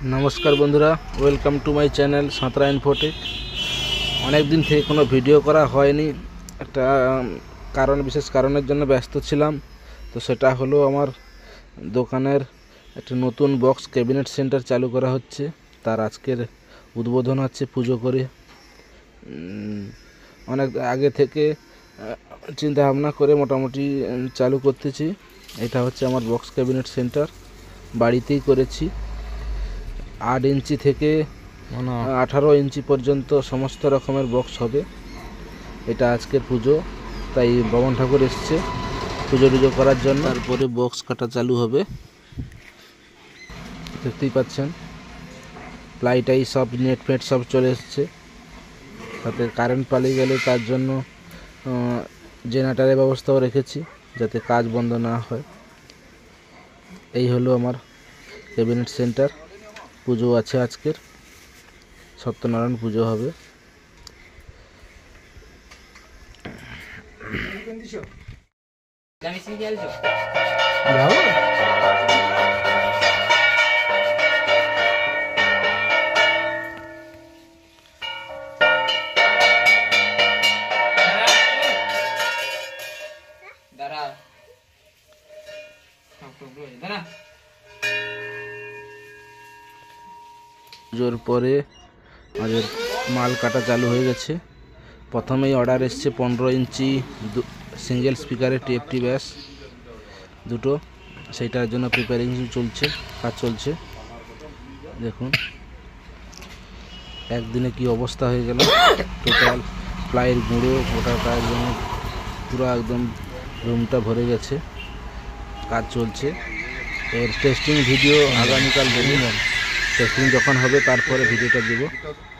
নমস্কার বন্ধুরা, welcome to my channel Santra Infotech. অনেক দিন থেকে কোনো ভিডিও করা হয়নি, একটা বিশেষ কারণের জন্য ব্যস্ত ছিলাম। তো সেটা হলো আমার দোকানের একটা নতুন বক্স ক্যাবিনেট সেন্টার চালু করা হচ্ছে, তার আজকের উদ্বোধন হচ্ছে পুজো করে। অনেক আগে থেকে চিন্তা ভাবনা করে মোটামুটি চালু করতেছি। এটা হচ্ছে আমার বক্স ক্যাবিনেট সেন্টার, বাড়িতেই করেছি। 8 ইঞ্চি থেকে 18 ইঞ্চি পর্যন্ত সমস্ত রকমের বক্স হবে। এটা আজকের পুজো, তাই বামন ঠাকুর এসছে পুজো টুজো করার জন্য। তারপরে বক্স কাটা চালু হবে, দেখতেই পাচ্ছেন। প্লাইটাই সব নেট ফেট সব চলে এসছে, তাতে কারেন্ট পালিয়ে গেলে তার জন্য জেনারেটারের ব্যবস্থাও রেখেছি, যাতে কাজ বন্ধ না হয়। এই হলো আমার ক্যাবিনেট সেন্টার। পুজো আছে আজকের, সত্যনারায়ণ পুজো হবে। পুজোর পরে আমাদের মাল কাটা চালু হয়ে গেছে। প্রথমেই অর্ডার এসছে 15 ইঞ্চি সিঙ্গেল স্পিকারের টিএফটি ব্যাস দুটো, সেইটার জন্য প্রিপারেশন চলছে, কাজ চলছে। দেখুন একদিনে কি অবস্থা হয়ে গেল, টোটাল প্লাইয়ের গুঁড়ো গোটাটা একদম পুরো একদম রুমটা ভরে গেছে। কাজ চলছে, এর টেস্টিং ভিডিও আগামীকাল দেব। টেস্টিং যখন হবে তারপরে ভিডিওটা দেব।